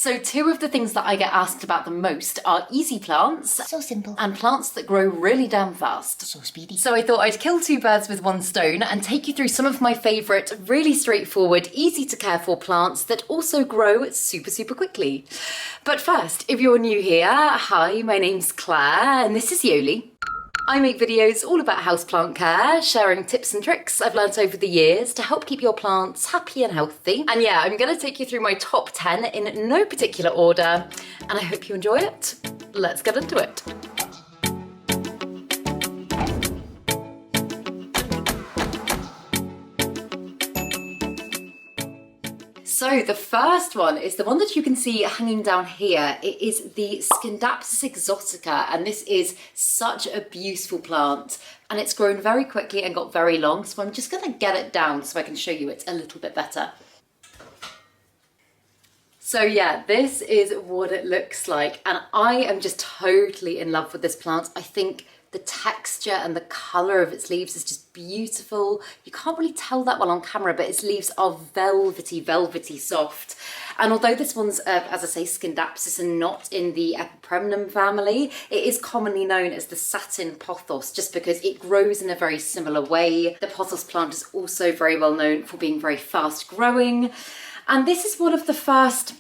So two of the things that I get asked about the most are easy plants. So simple. And plants that grow really damn fast. So speedy. So I thought I'd kill two birds with one stone and take you through some of my favourite, really straightforward, easy to care for plants that also grow super quickly. But first, if you're new here, hi, my name's Claire and this is Yoli. I make videos all about houseplant care, sharing tips and tricks I've learnt over the years to help keep your plants happy and healthy. And yeah, I'm going to take you through my top 10 in no particular order, and I hope you enjoy it. Let's get into it. So the first one is the one that you can see hanging down here. It is the Scindapsus Exotica, and this is such a beautiful plant, and it's grown very quickly and got very long, so I'm just going to get it down so I can show you it a little bit better. So yeah, this is what it looks like, and I am just totally in love with this plant. I think the texture and the colour of its leaves is just beautiful. You can't really tell that well on camera, but its leaves are velvety soft. And although this one's, as I say, Scindapsus and not in the Epipremnum family, it is commonly known as the satin pothos, just because it grows in a very similar way. The pothos plant is also very well known for being very fast growing. And this is one of the first,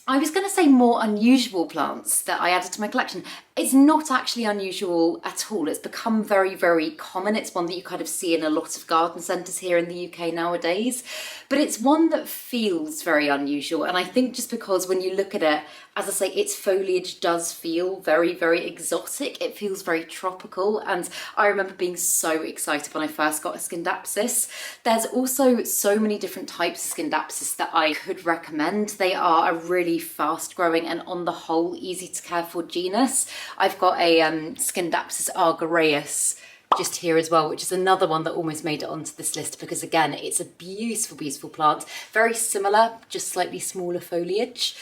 I was going to say more unusual plants that I added to my collection. It's not actually unusual at all. It's become very common. It's one that you kind of see in a lot of garden centres here in the UK nowadays. But it's one that feels very unusual. And I think just because when you look at it, as I say, its foliage does feel very exotic. It feels very tropical. And I remember being so excited when I first got a Scindapsus. There's also so many different types of Scindapsus that I could recommend. They are a really fast growing and on the whole easy to care for genus. I've got a Scindapsus argyraeus just here as well, which is another one that almost made it onto this list because again, it's a beautiful plant. Very similar, just slightly smaller foliage.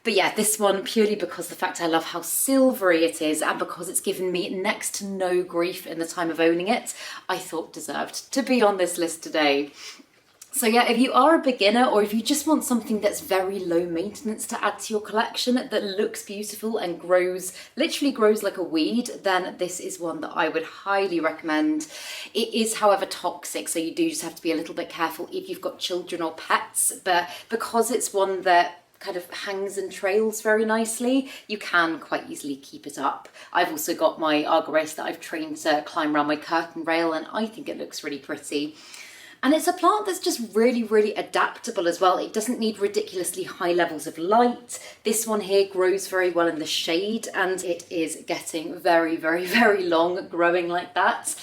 But yeah, this one purely because the fact I love how silvery it is and because it's given me next to no grief in the time of owning it, I thought deserved to be on this list today. So yeah, if you are a beginner or if you just want something that's very low maintenance to add to your collection that looks beautiful and literally grows like a weed, then this is one that I would highly recommend. It is, however, toxic, so you do just have to be a little bit careful if you've got children or pets, but because it's one that kind of hangs and trails very nicely, you can quite easily keep it up. I've also got my argyraeus that I've trained to climb around my curtain rail and I think it looks really pretty. And it's a plant that's just really adaptable as well. It doesn't need ridiculously high levels of light. This one here grows very well in the shade and it is getting very long growing like that.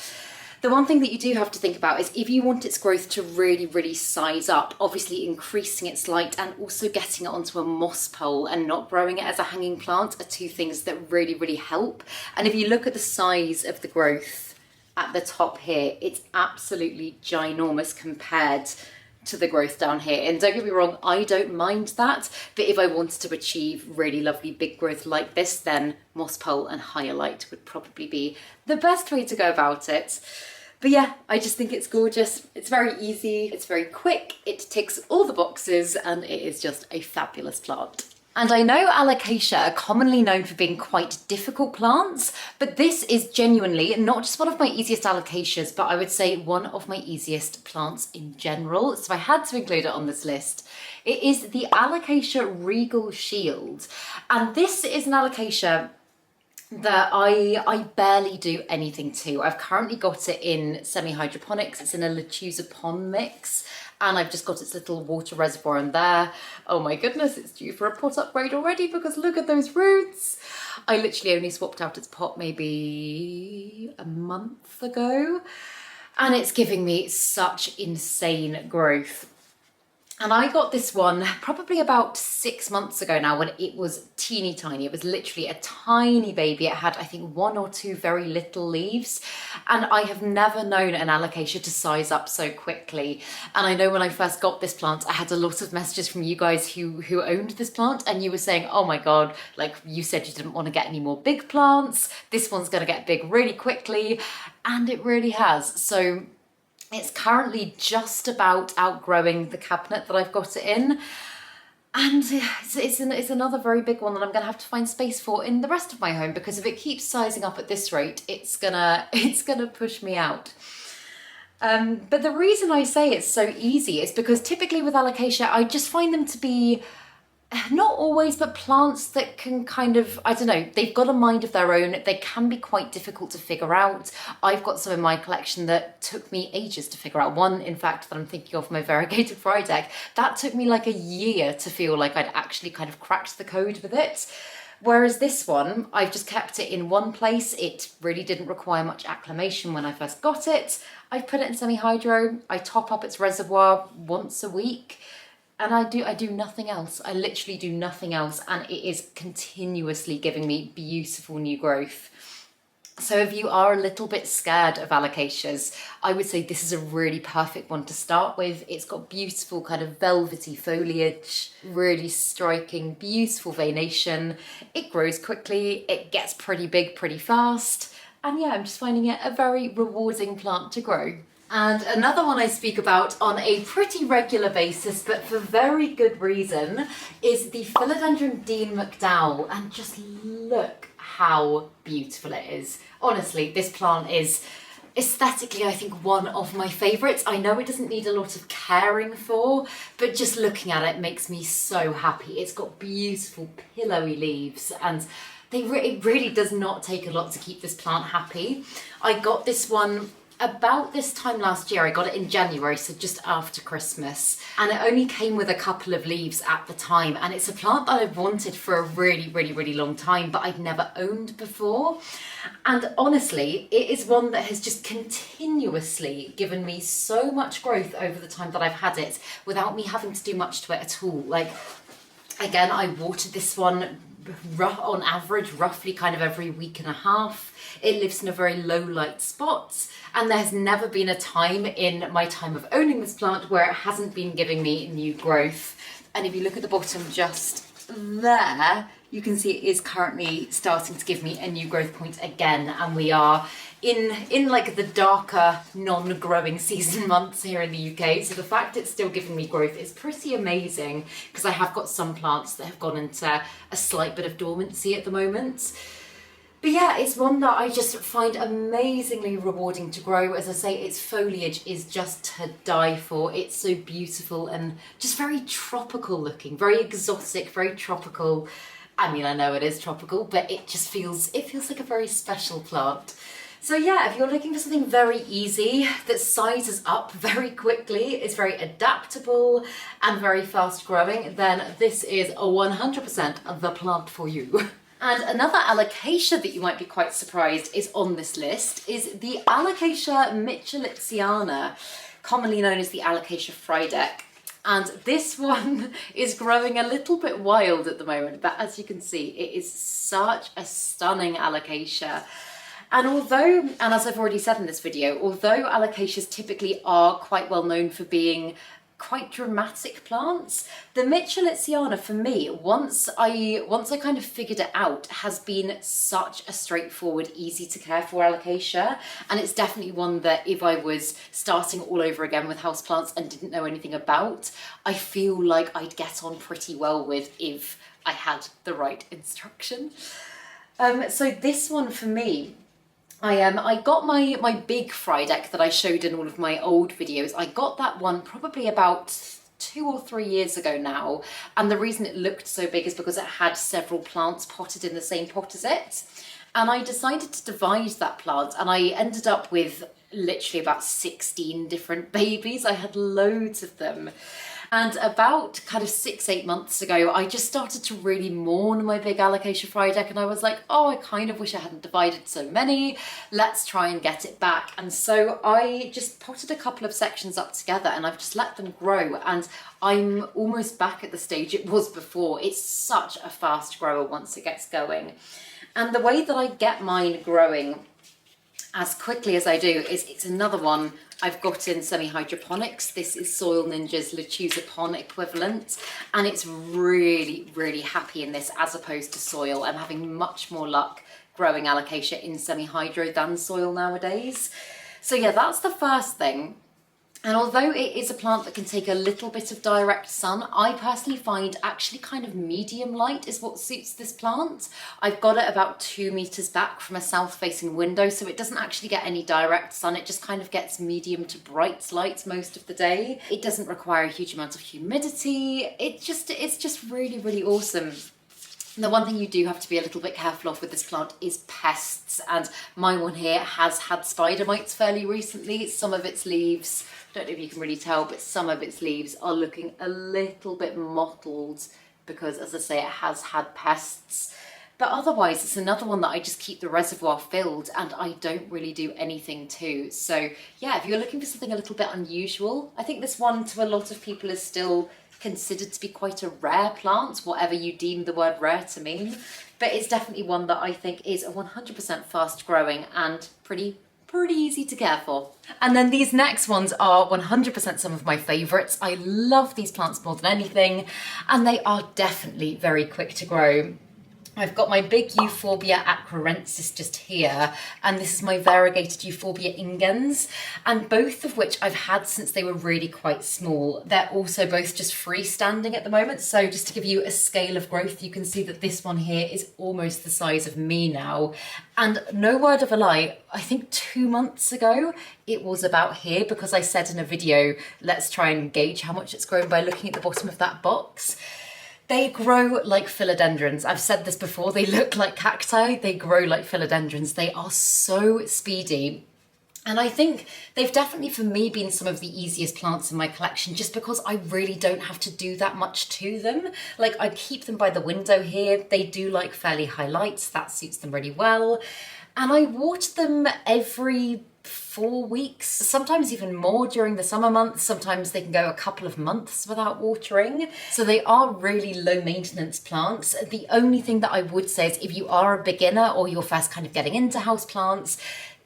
The one thing that you do have to think about is if you want its growth to really size up, obviously increasing its light and also getting it onto a moss pole and not growing it as a hanging plant are two things that really help. And if you look at the size of the growth at the top here, it's absolutely ginormous compared to the growth down here. And don't get me wrong, I don't mind that, but if I wanted to achieve really lovely big growth like this, then moss pole and higher light would probably be the best way to go about it. But yeah, I just think it's gorgeous. It's very easy, it's very quick, it ticks all the boxes, and it is just a fabulous plant. And I know Alocasia are commonly known for being quite difficult plants, but this is genuinely not just one of my easiest Alocasias, but I would say one of my easiest plants in general. So I had to include it on this list. It is the Alocasia Regal Shield. And this is an Alocasia that I barely do anything to. I've currently got it in semi-hydroponics. It's in a Lechuza pond mix. And I've just got its little water reservoir in there. Oh my goodness, it's due for a pot upgrade already because look at those roots. I literally only swapped out its pot maybe a month ago. And it's giving me such insane growth. And I got this one probably about 6 months ago now when it was teeny tiny. It was literally a tiny baby. It had, I think, 1 or 2 very little leaves. And I have never known an Alocasia to size up so quickly. And I know when I first got this plant, I had a lot of messages from you guys who owned this plant and you were saying, oh my God, like you said you didn't want to get any more big plants. This one's going to get big really quickly. And it really has. So it's currently just about outgrowing the cabinet that I've got it in. And it's another very big one that I'm gonna have to find space for in the rest of my home, because if it keeps sizing up at this rate, it's gonna push me out. But the reason I say it's so easy is because typically with alocasia, I just find them to be, not always, but plants that can kind of, I don't know, they've got a mind of their own. They can be quite difficult to figure out. I've got some in my collection that took me ages to figure out. One, in fact, that I'm thinking of, my variegated Frydek, that took me like a year to feel like I'd actually kind of cracked the code with it. Whereas this one, I've just kept it in one place. It really didn't require much acclimation when I first got it. I put it in semi-hydro. I top up its reservoir once a week. And I do nothing else. I literally do nothing else, and it is continuously giving me beautiful new growth. So if you are a little bit scared of alocasias, I would say this is a really perfect one to start with. It's got beautiful kind of velvety foliage, really striking, beautiful veination. It grows quickly, it gets pretty big pretty fast. And yeah, I'm just finding it a very rewarding plant to grow. And another one I speak about on a pretty regular basis, but for very good reason, is the Philodendron Dean McDow. And just look how beautiful it is. Honestly, this plant is aesthetically, I think, one of my favourites. I know it doesn't need a lot of caring for, but just looking at it makes me so happy. It's got beautiful pillowy leaves, and it really does not take a lot to keep this plant happy. I got this one about this time last year. I got it in January, so just after Christmas, and it only came with a couple of leaves at the time, and it's a plant that I've wanted for a really long time, but I'd never owned before. And honestly, it is one that has just continuously given me so much growth over the time that I've had it without me having to do much to it at all. Like, again, I watered this one on average roughly kind of every week and a half. It lives in a very low light spot, and there's never been a time in my time of owning this plant where it hasn't been giving me new growth. And if you look at the bottom just there, you can see it is currently starting to give me a new growth point again, and we are in like the darker non-growing season months here in the UK. So the fact it's still giving me growth is pretty amazing, because I have got some plants that have gone into a slight bit of dormancy at the moment. But yeah, it's one that I just find amazingly rewarding to grow. As I say, its foliage is just to die for. It's so beautiful and just very tropical looking, very exotic, very tropical. I mean, I know it is tropical, but it feels like a very special plant. So yeah, if you're looking for something very easy that sizes up very quickly, is very adaptable and very fast growing, then this is 100% the plant for you. And another alocasia that you might be quite surprised is on this list is the Alocasia mitelitana, commonly known as the Alocasia Frydek. And this one is growing a little bit wild at the moment, but as you can see, it is such a stunning alocasia. And although, and as I've already said in this video, although alocasias typically are quite well known for being quite dramatic plants, the mitelitana for me, once I kind of figured it out, has been such a straightforward, easy to care for alocasia. And it's definitely one that if I was starting all over again with houseplants and didn't know anything about, I feel like I'd get on pretty well with if I had the right instruction. So this one for me, I got my big Frydek that I showed in all of my old videos. I got that one probably about 2 or 3 years ago now, and the reason it looked so big is because it had several plants potted in the same pot as it. And I decided to divide that plant, and I ended up with literally about 16 different babies. I had loads of them. And about kind of 6-8 months ago, I just started to really mourn my big Alocasia Frydek, and I was like, oh, I kind of wish I hadn't divided so many. Let's try and get it back. And so I just potted a couple of sections up together, and I've just let them grow, and I'm almost back at the stage it was before. It's such a fast grower once it gets going. And the way that I get mine growing as quickly as I do is it's another one I've got in semi-hydroponics. This is Soil Ninja's Lechuzapon equivalent, and it's really happy in this as opposed to soil. I'm having much more luck growing alocasia in semi-hydro than soil nowadays. So yeah, that's the first thing. And although it is a plant that can take a little bit of direct sun, I personally find actually kind of medium light is what suits this plant. I've got it about 2 meters back from a south-facing window, so it doesn't actually get any direct sun. It just kind of gets medium to bright light most of the day. It doesn't require a huge amount of humidity. It's just really, really awesome. The one thing you do have to be a little bit careful of with this plant is pests, and my one here has had spider mites fairly recently. Some of its leaves, I don't know if you can really tell, but some of its leaves are looking a little bit mottled because, as I say, it has had pests. But otherwise, it's another one that I just keep the reservoir filled and I don't really do anything to. So yeah, if you're looking for something a little bit unusual, I think this one to a lot of people is still considered to be quite a rare plant, whatever you deem the word rare to mean. But it's definitely one that I think is 100% fast growing and pretty easy to care for. And then these next ones are 100% some of my favourites. I love these plants more than anything, and they are definitely very quick to grow. I've got my big Euphorbia acrorensis just here, and this is my variegated Euphorbia ingens, and both of which I've had since they were really quite small. They're also both just freestanding at the moment, so just to give you a scale of growth, you can see that this one here is almost the size of me now. And no word of a lie, I think 2 months ago, it was about here, because I said in a video, let's try and gauge how much it's grown by looking at the bottom of that box. They grow like philodendrons. I've said this before, they look like cacti, they grow like philodendrons. They are so speedy. And I think they've definitely, for me, been some of the easiest plants in my collection just because I really don't have to do that much to them. Like, I keep them by the window here. They do like fairly high lights. That suits them really well. And I water them every 4 weeks, sometimes even more during the summer months. Sometimes they can go a couple of months without watering. So they are really low maintenance plants. The only thing that I would say is if you are a beginner or you're first kind of getting into houseplants,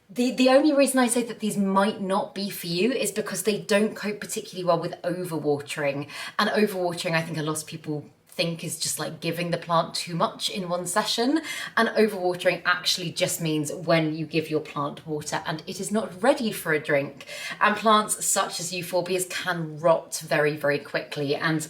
the only reason I say that these might not be for you is because they don't cope particularly well with overwatering. And overwatering, I think a lot of people think is just like giving the plant too much in one session, and overwatering actually just means when you give your plant water and it is not ready for a drink. And plants such as euphorbias can rot very, very quickly, and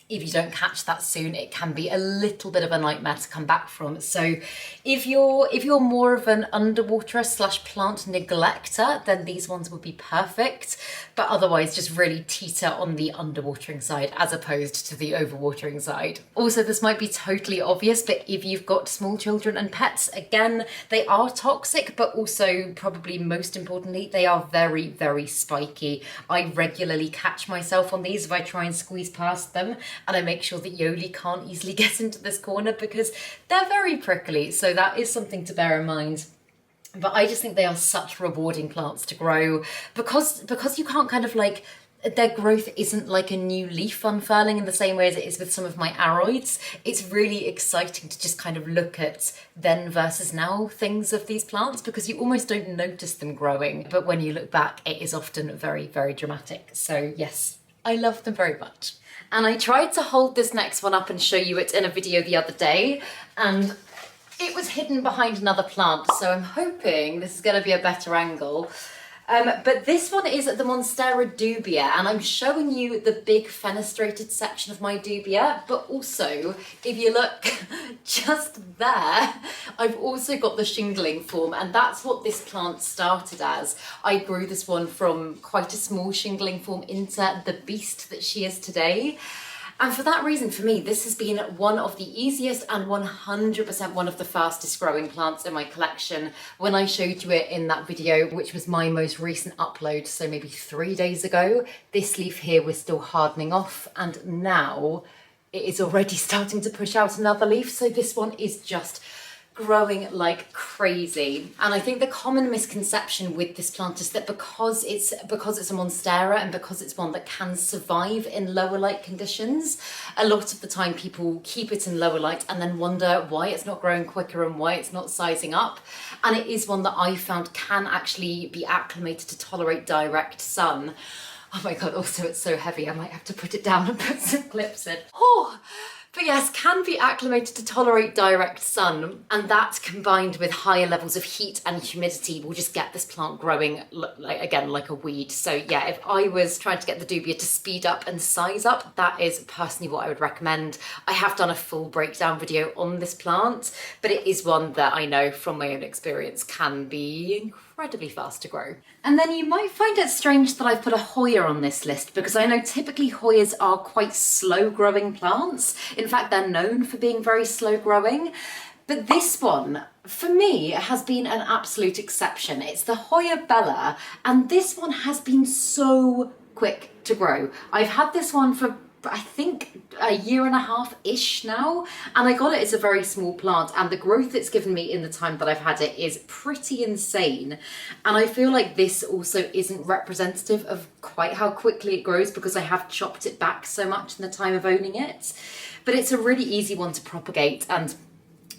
if you don't catch that soon, it can be a little bit of a nightmare to come back from. So if you're more of an underwaterer / plant neglector, then these ones would be perfect. But otherwise, just really teeter on the underwatering side as opposed to the overwatering side. Also, this might be totally obvious, but if you've got small children and pets, again, they are toxic, but also probably most importantly, they are very, very spiky. I regularly catch myself on these if I try and squeeze past them. And I make sure that Yoli can't easily get into this corner because they're very prickly. So that is something to bear in mind. But I just think they are such rewarding plants to grow because you can't kind of like, their growth isn't like a new leaf unfurling in the same way as it is with some of my aroids. It's really exciting to just kind of look at then versus now things of these plants because you almost don't notice them growing. But when you look back, it is often very, very dramatic. So yes, I love them very much. And I tried to hold this next one up and show you it in a video the other day, and it was hidden behind another plant, so I'm hoping this is going to be a better angle. But this one is the Monstera Dubia, and I'm showing you the big fenestrated section of my dubia, but also, if you look just there, I've also got the shingling form, and that's what this plant started as. I grew this one from quite a small shingling form into the beast that she is today. And for that reason, for me, this has been one of the easiest and 100% one of the fastest growing plants in my collection. When I showed you it in that video, which was my most recent upload, so maybe 3 days ago, this leaf here was still hardening off, and now it is already starting to push out another leaf. So this one is just growing like crazy. And I think the common misconception with this plant is that because it's a monstera and because it's one that can survive in lower light conditions, a lot of the time people keep it in lower light and then wonder why it's not growing quicker and why it's not sizing up. And it is one that I found can actually be acclimated to tolerate direct sun. Oh my God, also it's so heavy, I might have to put it down and put some clips in. Oh, But yes, can be acclimated to tolerate direct sun, and that combined with higher levels of heat and humidity will just get this plant growing like a weed. So yeah, if I was trying to get the dubia to speed up and size up, that is personally what I would recommend. I have done a full breakdown video on this plant, but it is one that I know from my own experience can be incredibly fast to grow. And then you might find it strange that I've put a Hoya on this list, because I know typically Hoyas are quite slow growing plants. In fact, they're known for being very slow growing. But this one, for me, has been an absolute exception. It's the Hoya Bella, and this one has been so quick to grow. I've had this one for I think a year and a half-ish now, and I got it as a very small plant, and the growth it's given me in the time that I've had it is pretty insane. And I feel like this also isn't representative of quite how quickly it grows, because I have chopped it back so much in the time of owning it. But it's a really easy one to propagate, and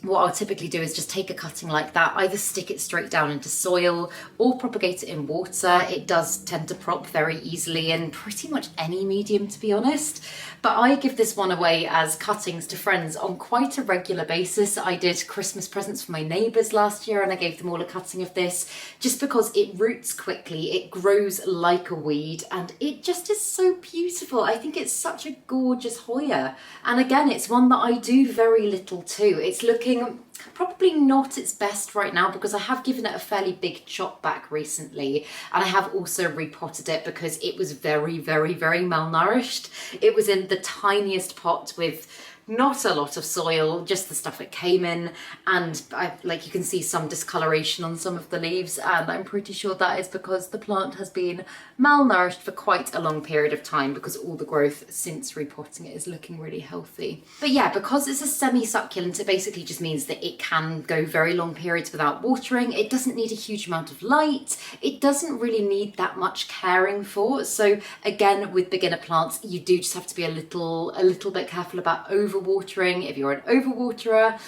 what I'll typically do is just take a cutting like that, either stick it straight down into soil or propagate it in water. It does tend to prop very easily in pretty much any medium, to be honest. But I give this one away as cuttings to friends on quite a regular basis. I did Christmas presents for my neighbours last year, and I gave them all a cutting of this just because it roots quickly, it grows like a weed, and it just is so beautiful. I think it's such a gorgeous Hoya. And again, it's one that I do very little to. It's looking probably not its best right now, because I have given it a fairly big chop back recently, and I have also repotted it because it was very, very, very malnourished. It was in the tiniest pot with not a lot of soil, just the stuff it came in, and like you can see some discoloration on some of the leaves, and I'm pretty sure that is because the plant has been malnourished for quite a long period of time, because all the growth since repotting it is looking really healthy. But yeah, because it's a semi-succulent, it basically just means that it can go very long periods without watering. It doesn't need a huge amount of light. It doesn't really need that much caring for. So again, with beginner plants, you do just have to be a little bit careful about overwatering if you're an overwaterer.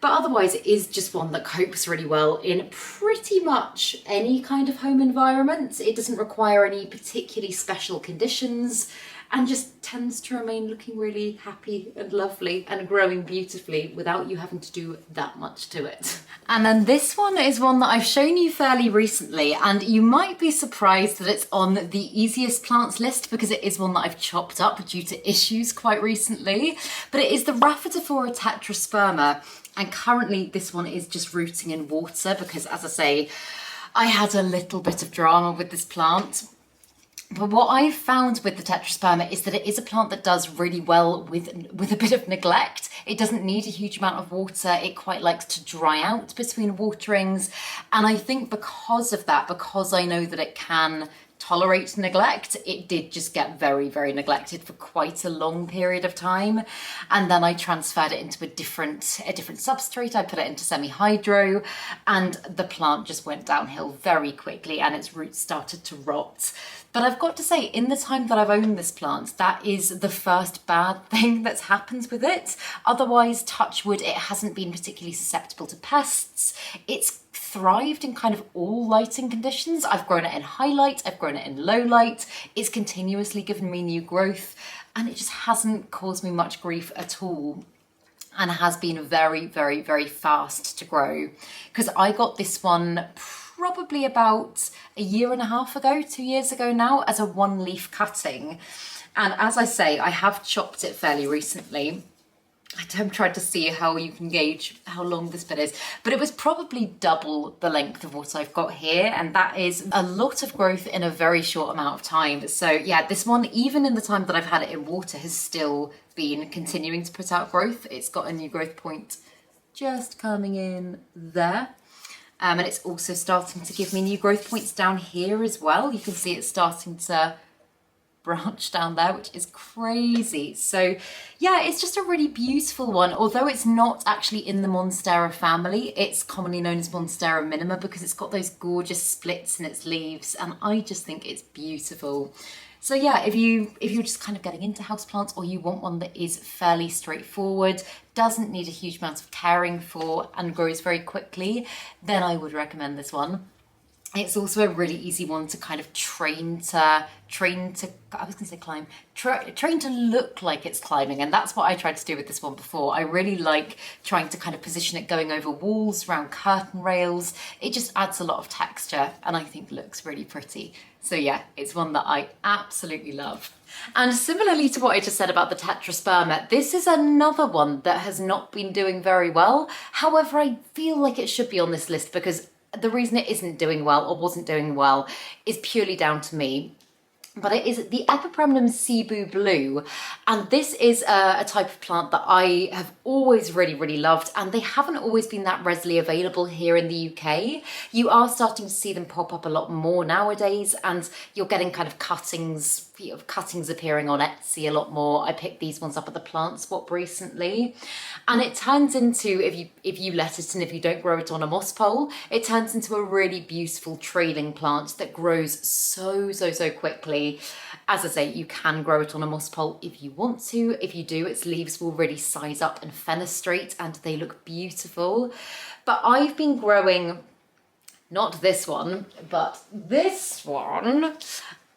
But otherwise, it is just one that copes really well in pretty much any kind of home environment. It doesn't require any particularly special conditions, and just tends to remain looking really happy and lovely and growing beautifully without you having to do that much to it. And then this one is one that I've shown you fairly recently, and you might be surprised that it's on the easiest plants list, because it is one that I've chopped up due to issues quite recently. But it is the Rhaphidophora Tetrasperma, and currently this one is just rooting in water because, as I say, I had a little bit of drama with this plant. But what I've found with the Tetrasperma is that it is a plant that does really well with a bit of neglect. It doesn't need a huge amount of water. It quite likes to dry out between waterings. And I think because of that, because I know that it can tolerate neglect, it did just get very, very neglected for quite a long period of time. And then I transferred it into a different substrate. I put it into semi-hydro, and the plant just went downhill very quickly and its roots started to rot. But I've got to say, in the time that I've owned this plant, that is the first bad thing that's happened with it. Otherwise, touch wood, it hasn't been particularly susceptible to pests. It's thrived in kind of all lighting conditions. I've grown it in highlight, I've grown it in low light. It's continuously given me new growth, and it just hasn't caused me much grief at all, and has been very, very, very fast to grow. Because I got this one probably about a year and a half ago, 2 years ago now, as a one leaf cutting. And as I say, I have chopped it fairly recently. I'm trying to see how you can gauge how long this bit is, but it was probably double the length of what I've got here, and that is a lot of growth in a very short amount of time. So yeah, this one, even in the time that I've had it in water, has still been continuing to put out growth. It's got a new growth point just coming in there. And it's also starting to give me new growth points down here as well. You can see it's starting to branch down there, which is crazy. So yeah, it's just a really beautiful one. Although it's not actually in the Monstera family, it's commonly known as Monstera minima because it's got those gorgeous splits in its leaves, and I just think it's beautiful. So yeah, if you're just kind of getting into houseplants, or you want one that is fairly straightforward, doesn't need a huge amount of caring for, and grows very quickly, then I would recommend this one. It's also a really easy one to kind of train to, I was gonna say climb, train to look like it's climbing. And that's what I tried to do with this one before. I really like trying to kind of position it going over walls, around curtain rails. It just adds a lot of texture and I think looks really pretty. So yeah, it's one that I absolutely love. And similarly to what I just said about the Tetrasperma, this is another one that has not been doing very well. However, I feel like it should be on this list because the reason it isn't doing well or wasn't doing well is purely down to me. But it is the Epipremnum Cebu Blue, and this is a type of plant that I have always really loved, and they haven't always been that readily available here in the UK. You are starting to see them pop up a lot more nowadays, and you're getting kind of cuttings appearing on Etsy a lot more. I picked these ones up at the plant swap recently, and it turns into, if you let it and if you don't grow it on a moss pole, it turns into a really beautiful trailing plant that grows so quickly. As I say, you can grow it on a moss pole if you want to. If you do, its leaves will really size up and fenestrate and they look beautiful. But I've been growing, not this one, but this one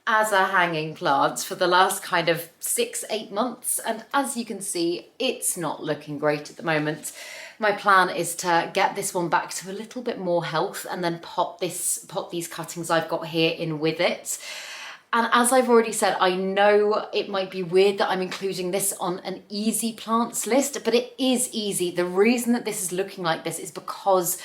as a hanging plant for the last kind of 6-8 months. And as you can see, it's not looking great at the moment. My plan is to get this one back to a little bit more health and then pop these cuttings I've got here in with it. And as I've already said, I know it might be weird that I'm including this on an easy plants list, but it is easy. The reason that this is looking like this is because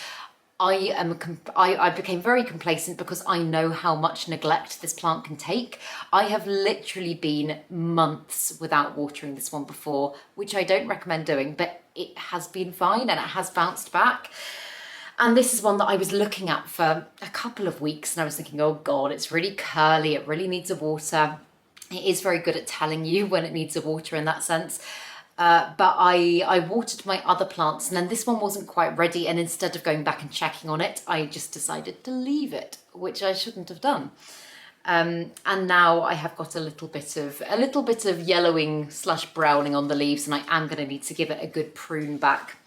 I became very complacent because I know how much neglect this plant can take. I have literally been months without watering this one before, which I don't recommend doing, but it has been fine and it has bounced back. And this is one that I was looking at for a couple of weeks and I was thinking, oh God, it's really curly, it really needs a water. It is very good at telling you when it needs a water in that sense. But I watered my other plants and then this one wasn't quite ready, and instead of going back and checking on it, I just decided to leave it, which I shouldn't have done. And now I have got a little bit of yellowing / browning on the leaves, and I am going to need to give it a good prune back.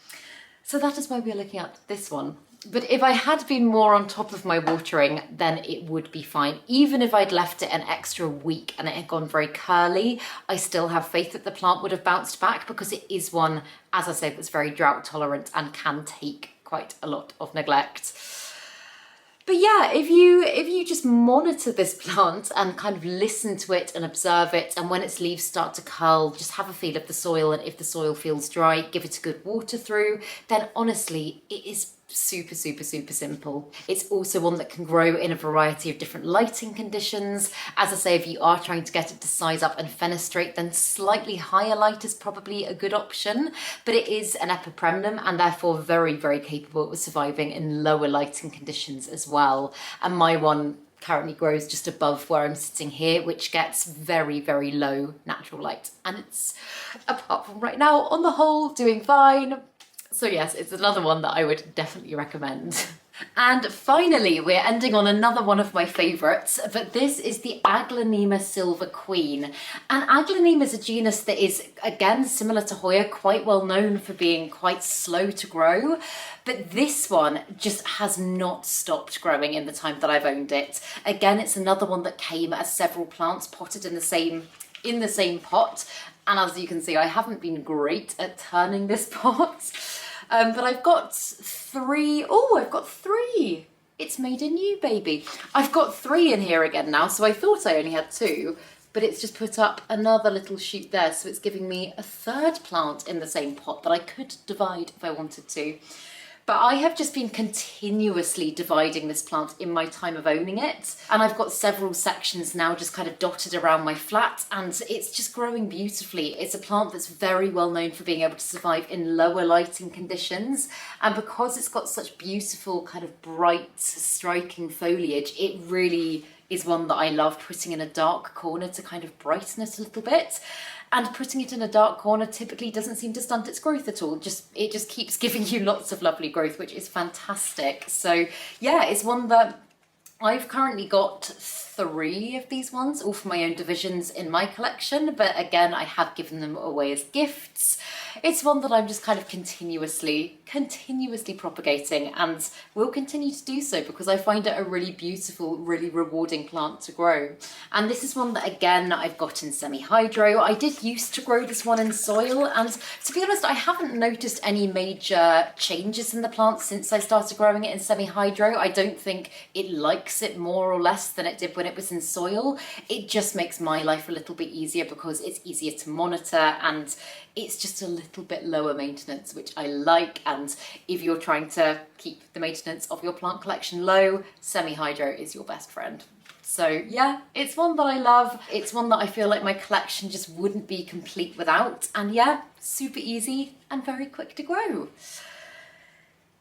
So that is why we're looking at this one. But if I had been more on top of my watering, then it would be fine. Even if I'd left it an extra week and it had gone very curly, I still have faith that the plant would have bounced back because it is one, as I say, that's very drought tolerant and can take quite a lot of neglect. But yeah, if you just monitor this plant and kind of listen to it and observe it, and when its leaves start to curl, just have a feel of the soil, and if the soil feels dry, give it a good water through, then honestly, it is super simple. It's also one that can grow in a variety of different lighting conditions. As I say, if you are trying to get it to size up and fenestrate, then slightly higher light is probably a good option, but it is an Epipremnum and therefore very capable of surviving in lower lighting conditions as well. And my one currently grows just above where I'm sitting here, which gets very low natural light, and it's, apart from right now, on the whole doing fine. So yes, it's another one that I would definitely recommend. And finally, we're ending on another one of my favourites, but this is the Aglaonema Silver Queen. And Aglaonema is a genus that is, again, similar to Hoya, quite well known for being quite slow to grow. But this one just has not stopped growing in the time that I've owned it. Again, it's another one that came as several plants potted in the same pot. And as you can see, I haven't been great at turning this pot. But I've got three. Oh, I've got three. It's made a new baby. I've got three in here again now, so I thought I only had two, but it's just put up another little shoot there, so it's giving me a third plant in the same pot that I could divide if I wanted to. But I have just been continuously dividing this plant in my time of owning it. And I've got several sections now just kind of dotted around my flat, and it's just growing beautifully. It's a plant that's very well known for being able to survive in lower lighting conditions. And because it's got such beautiful kind of bright, striking foliage, it really is one that I love putting in a dark corner to kind of brighten it a little bit. And putting it in a dark corner typically doesn't seem to stunt its growth at all. It just keeps giving you lots of lovely growth, which is fantastic. So yeah, it's one that I've currently got 3 of these ones, all for my own divisions in my collection. But again, I have given them away as gifts. it's one that I'm just kind of continuously propagating, and will continue to do so because I find it a really beautiful, really rewarding plant to grow. And this is one that, again, I've got in semi-hydro. I did used to grow this one in soil, and to be honest, I haven't noticed any major changes in the plant since I started growing it in semi-hydro. I don't think it likes it more or less than it did when it was in soil. It just makes my life a little bit easier because it's easier to monitor and it's just a little bit lower maintenance, which I like. And if you're trying to keep the maintenance of your plant collection low, semi-hydro is your best friend. So yeah, it's one that I love. It's one that I feel like my collection just wouldn't be complete without. And yeah, super easy and very quick to grow.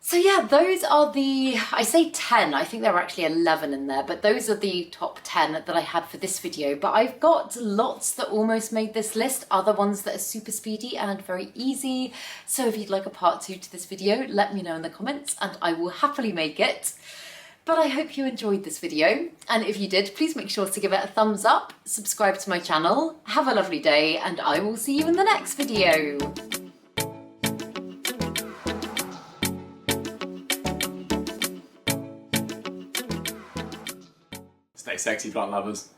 So yeah, those are the, I say 10, I think there were actually 11 in there, but those are the top 10 that I had for this video. But I've got lots that almost made this list, other ones that are super speedy and very easy. So if you'd like a part 2 to this video, let me know in the comments and I will happily make it. But I hope you enjoyed this video, and if you did, please make sure to give it a thumbs up, subscribe to my channel, have a lovely day, and I will see you in the next video. Stay sexy, plant lovers.